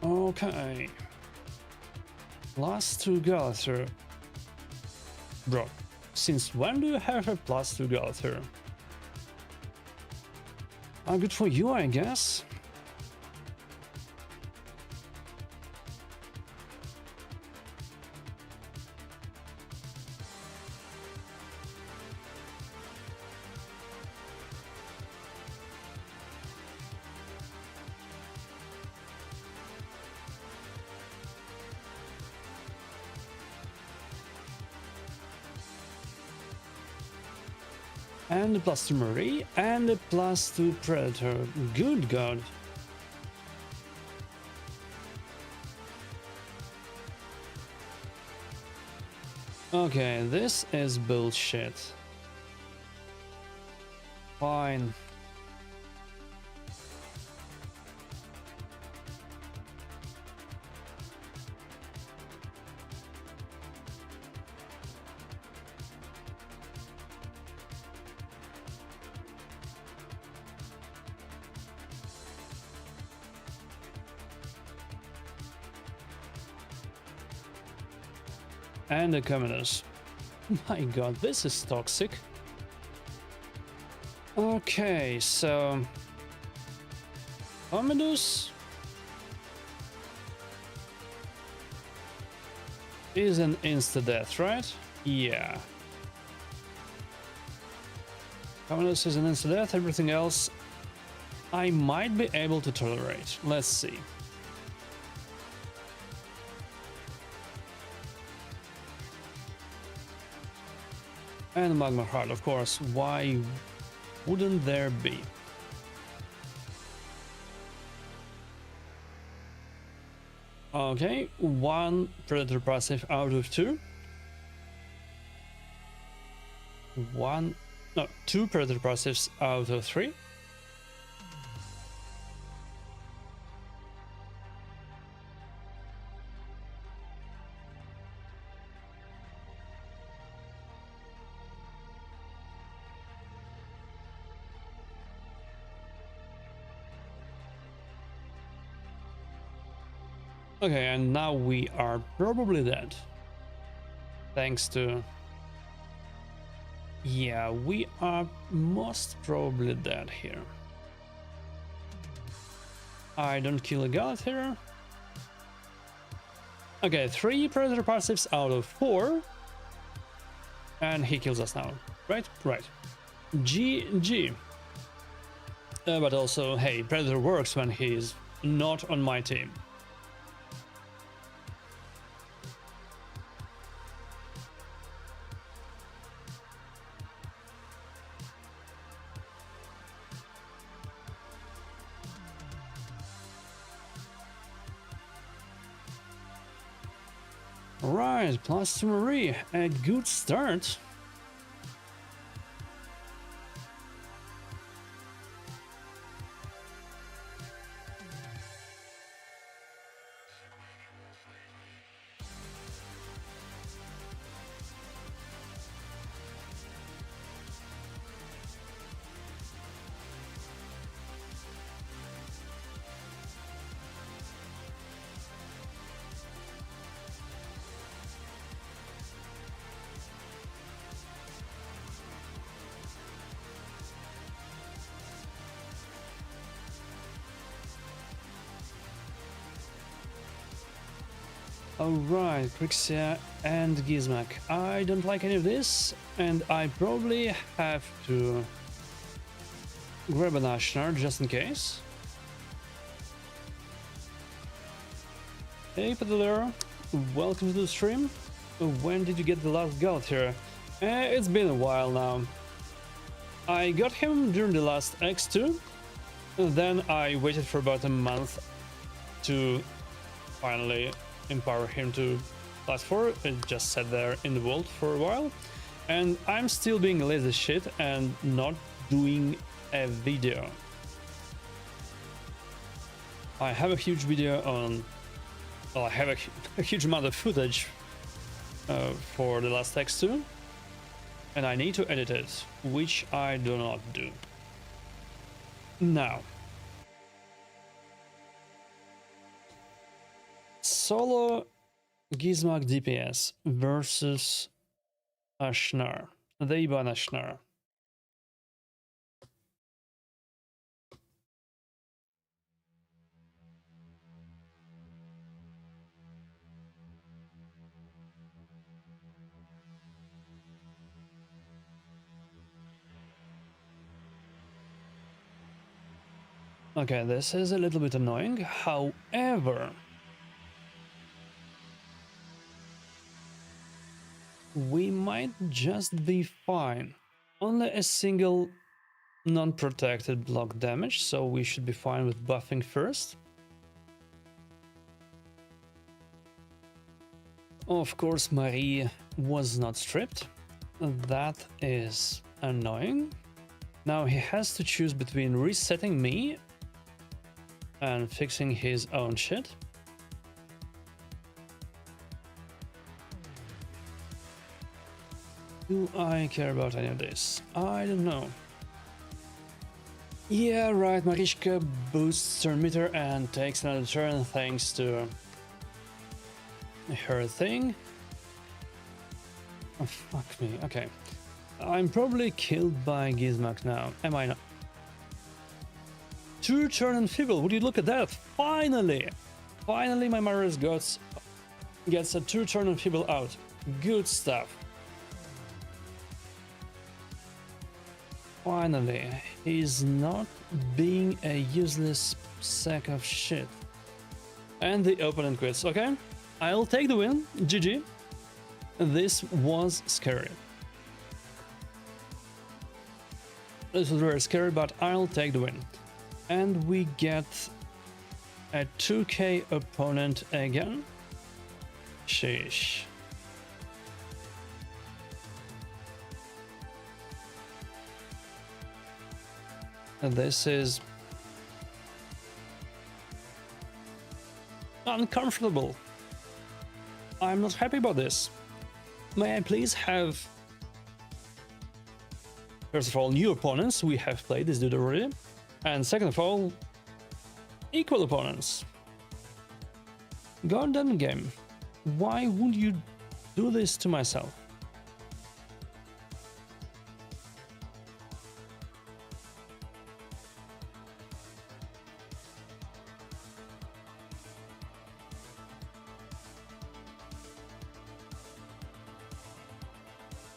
Okay. +2 Galathur. Bro, since when do you have a +2 Galathur? Good for you, I guess. And a +2 Marie, and a +2 Predator. Good God. Okay, this is bullshit. Fine. And the Commoners. My god, this is toxic. Okay, so... Commodus is an insta-death, right? Yeah. Commodus is an insta-death, everything else I might be able to tolerate. Let's see. And Magma Heart, of course. Why wouldn't there be? Okay, 1 Predator passive out of 2. 2 Predator passives out of 3. Okay, and now we are probably dead. Thanks to... Yeah, we are most probably dead here. I don't kill a Galathir. Okay, 3 Predator passives out of 4. And he kills us now, right? Right. GG. But also, hey, Predator works when he's not on my team. Right, +2 Marie, a good start. Alright, Crixia and Gizmak. I don't like any of this, and I probably have to grab an Ashnar just in case. Hey Peddler, welcome to the stream. When did you get the last Galateer? It's been a while now. I got him during the last X2, then I waited for about a month to finally empower him to class 4. It just sat there in the vault for a while, and I'm still being lazy as shit and not doing a video. I have a huge video on, well, I have a huge amount of footage for the last X2, and I need to edit it, which I do not do. Now, solo Gizmak DPS versus Ashnar, the Iban Ashnar. Okay, this is a little bit annoying, however, we might just be fine. Only a single non-protected block damage, so we should be fine with buffing first. Of course, Marie was not stripped. That is annoying. Now he has to choose between resetting me and fixing his own shit. Do I care about any of this? I don't know. Yeah, right, Marishka boosts her meter and takes another turn thanks to her thing. Oh, fuck me, okay. I'm probably killed by Gizmak now, am I not? 2 turn and feeble, would you look at that? Finally! Finally my Marius gets a 2 turn and feeble out. Good stuff. Finally, he's not being a useless sack of shit. And the opponent quits, okay? I'll take the win, GG. This was scary. This was very scary, but I'll take the win. And we get a 2k opponent again. Sheesh. And this is uncomfortable. I'm not happy about this. May I please have, first of all, new opponents? We have played this dude already. And second of all, equal opponents. Goddamn game. Why would you do this to myself?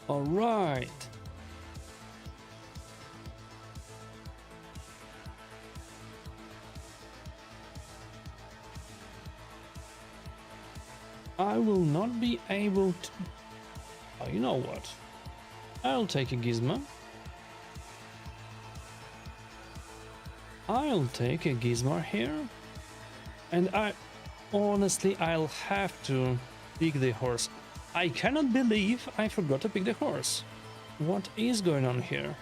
All right. I will not be able to... Oh, you know what? I'll take a Gizmo. I'll take a Gizmo here. And honestly, I'll have to pick the horse. I cannot believe I forgot to pick the horse. What is going on here?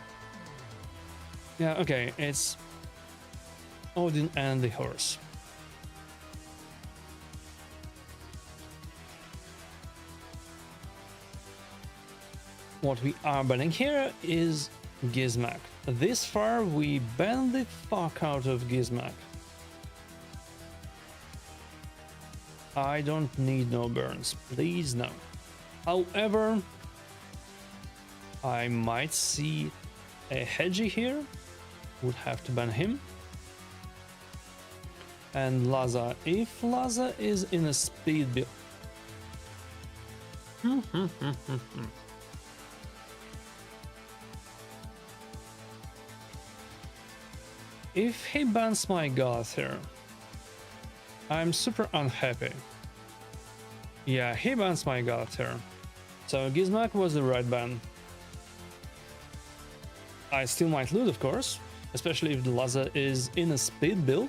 Yeah, okay, it's Odin and the horse. What we are banning here is Gizmak. This far, we ban the fuck out of Gizmak. I don't need no burns, please no. However, I might see a Hedgie here, would have to ban him. And Laza, if Laza is in a speed build, If he bans my god here, I'm super unhappy. Yeah, he bans my god here. So Gizmak was the right ban. I still might lose, of course, especially if the Laza is in a speed build,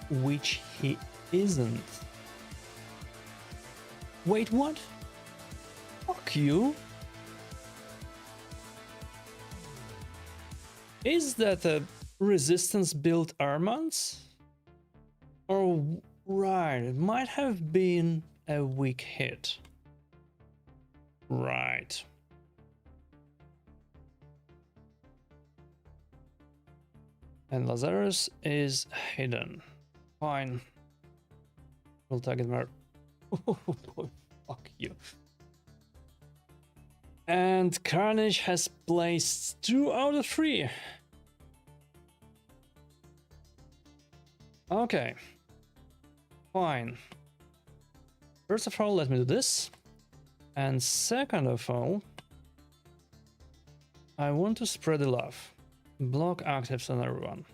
which he isn't. Wait, what? Fuck you. Is that a resistance build Armans? Or right, it might have been a weak hit. Right. And Lazarus is hidden. Fine. We'll target more. Oh boy, fuck you. And Carnage has placed 2 out of 3. Okay. Fine. First of all, let me do this. And second of all, I want to spread the love. Block actives on everyone.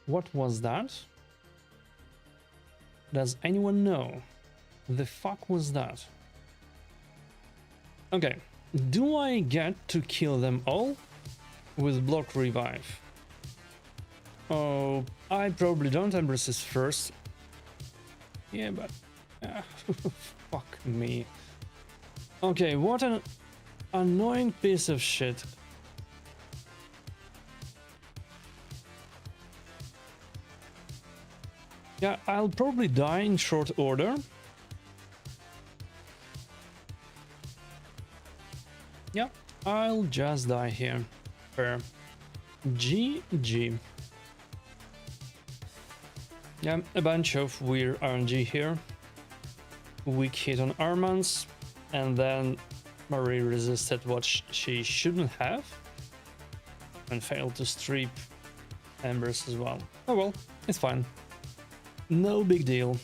What was that? Does anyone know? The fuck was that? Okay, do I get to kill them all with block revive? Oh, I probably don't. Embrace is first. Yeah, but fuck me. Okay, what an annoying piece of shit. Yeah, I'll probably die in short order. Yeah, I'll just die here. Fair. GG. Yeah, a bunch of weird RNG here. Weak hit on Armans, and then Marie resisted what she shouldn't have, and failed to strip Embers as well. Oh well, it's fine. No big deal.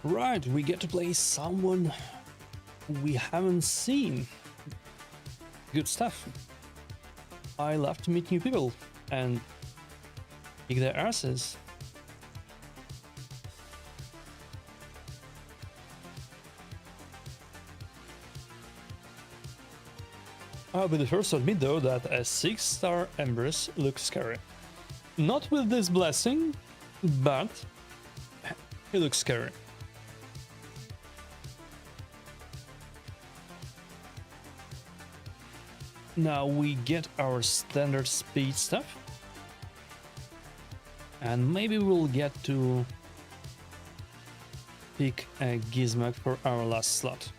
Right, we get to play someone we haven't seen. Good stuff. I love to meet new people and kick their asses. I'll be the first to admit though that a 6-star Empress looks scary. Not with this blessing, but he looks scary. Now we get our standard speed stuff. And maybe we'll get to pick a Gizmak for our last slot.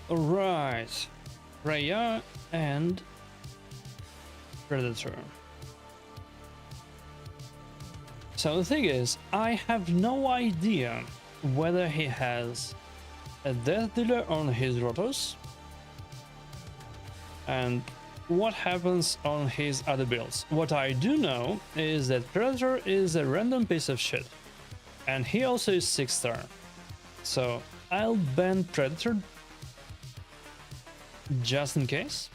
Alright, Freya and Predator. So the thing is, I have no idea whether he has a Death Dealer on his Rotos and what happens on his other builds. What I do know is that Predator is a random piece of shit, and he also is 6-star. So I'll ban Predator just in case.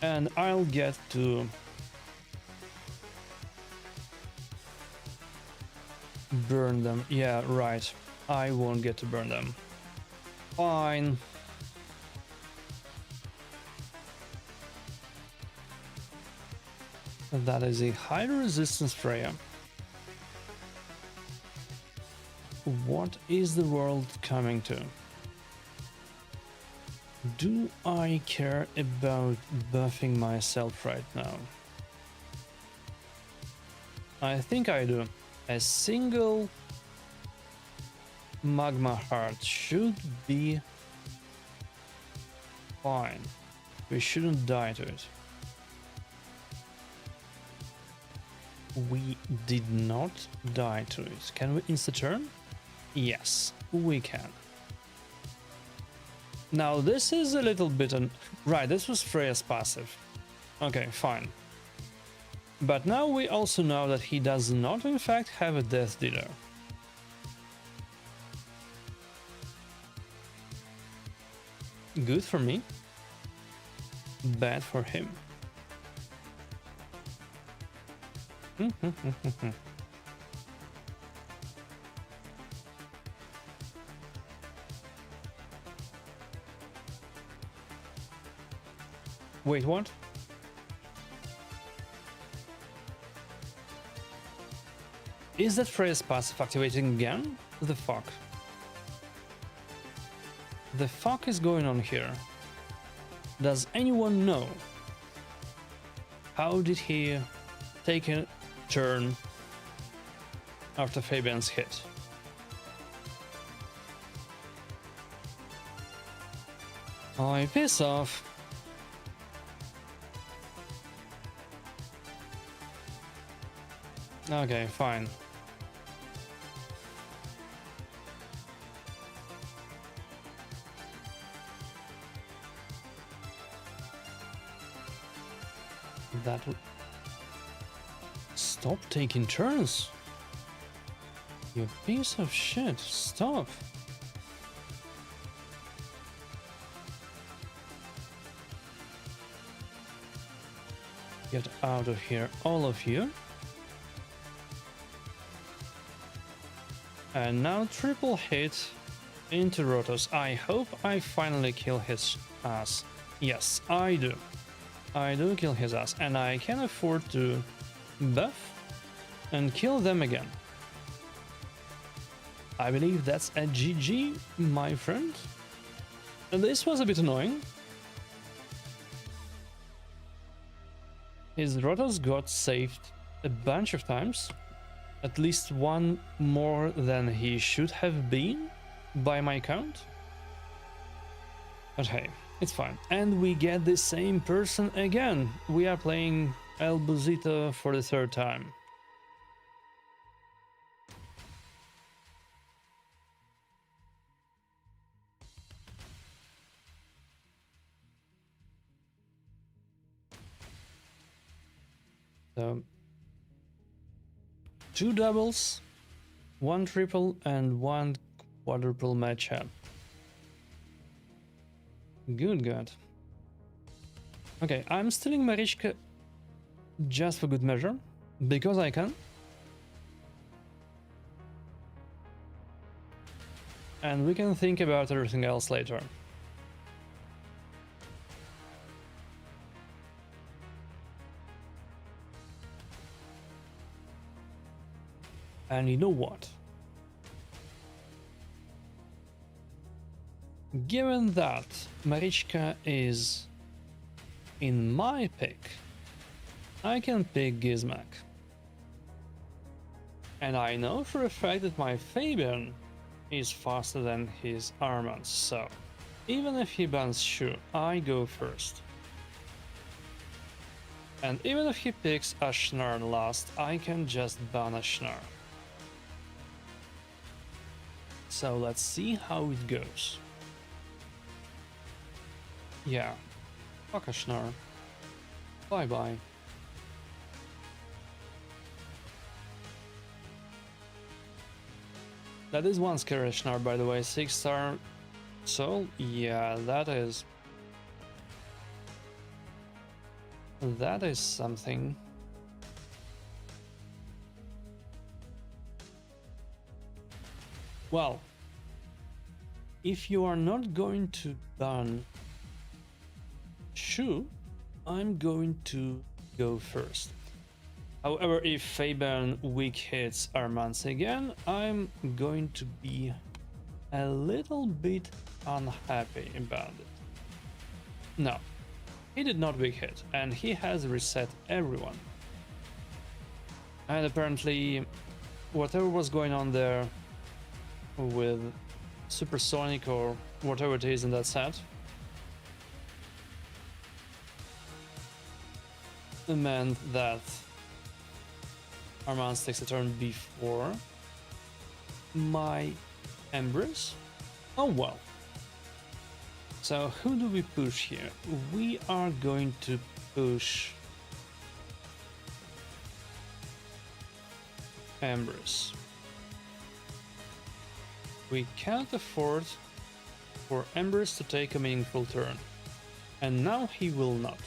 And I'll get to burn them. Yeah, right. I won't get to burn them. Fine. That is a high resistance Freya. what is the world coming to? Do I care about buffing myself right now? I think I do. A single magma heart should be fine. We shouldn't die to it. We did not die to it. Can we insta-turn? Yes, we can. Now this is a little bit... Right, this was Freya's passive. Okay, fine. But now we also know that he does not in fact have a Death Dealer. Good for me. Bad for him. Wait, what? Is that Freya's passive activating again? The fuck? The fuck is going on here? Does anyone know? How did he take a turn after Fabian's hit? Oh, piss off. Okay, fine. That would... Stop taking turns. You piece of shit. Stop. Get out of here, all of you. And now triple hit into Rotos. I hope I finally kill his ass. Yes, I do. I do kill his ass, and I can afford to buff and kill them again. I believe that's a GG, my friend. And this was a bit annoying. His Rotos got saved a bunch of times. At least one more than he should have been, by my count. But hey, it's fine. And we get the same person again. We are playing El Buzito for the third time. So, 2 doubles, 1 triple, and 1 quadruple matchup. Good God. Okay, I'm stealing Marichka just for good measure, because I can. And we can think about everything else later. And you know what? Given that Marichka is in my pick, I can pick Gizmak. And I know for a fact that my Fabian is faster than his Armand, so even if he bans Shu, I go first. And even if he picks Ashnar last, I can just ban Ashnar. So let's see how it goes. Yeah, fuck Ashnar. Bye bye. That is one scary Ashnar, by the way. 6-star soul? Yeah, that is. That is something. Well, if you are not going to ban Shu, I'm going to go first. However, if Fabian weak hits Armance again, I'm going to be a little bit unhappy about it. No, he did not weak hit, and he has reset everyone. And apparently, whatever was going on there with Supersonic or whatever it is in that set, it meant that Armance takes a turn before my Embrace. Oh well. So who do we push here? We are going to push Embrace. We can't afford for Embrace to take a meaningful turn, and now he will not.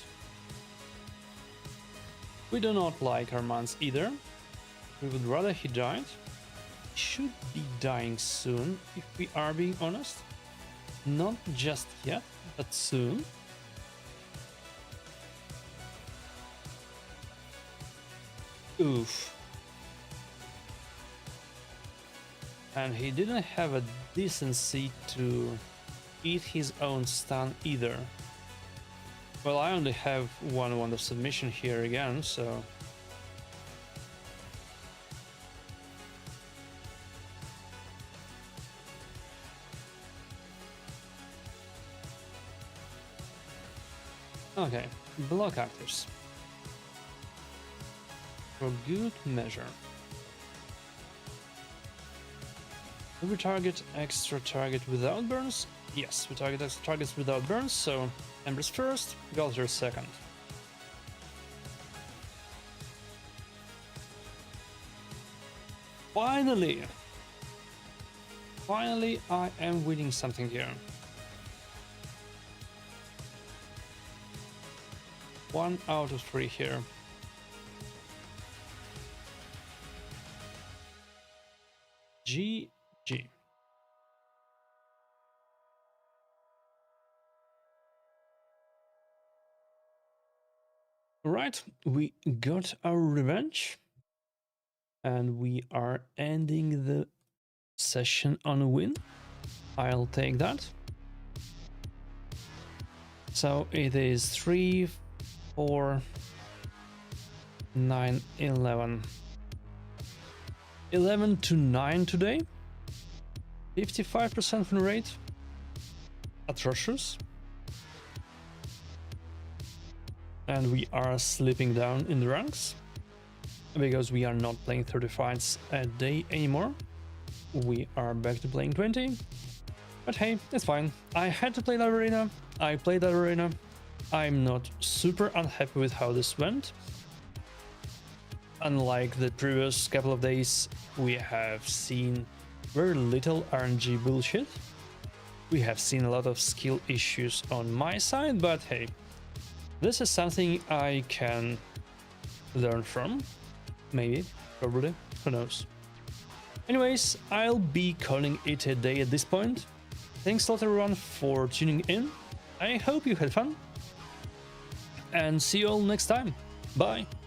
We do not like Armance either. We would rather he died. He should be dying soon, if we are being honest. Not just yet, but soon. Oof. And he didn't have a decency to eat his own stun either. Well, I only have one of submission here again, so... Okay, block actors. For good measure. Do we target extra target without burns? Yes, we target extra targets without burns, so Embers first, Galter second. Finally! Finally, I am winning something here. 1 out of 3 here. GG. Right, we got our revenge. And we are ending the session on a win. I'll take that. So it is 3, 4, 9, 11. 11 to 9 today. 55% win rate. Atrocious. And we are slipping down in the ranks because we are not playing 30 fights a day anymore. We are back to playing 20. But hey, it's fine. I had to play that arena. I played that arena. I'm not super unhappy with how this went. Unlike the previous couple of days, we have seen very little RNG bullshit. We have seen a lot of skill issues on my side, but hey, this is something I can learn from. Maybe, probably, who knows. Anyways, I'll be calling it a day at this point. Thanks a lot everyone for tuning in. I hope you had fun. And see you all next time. Bye.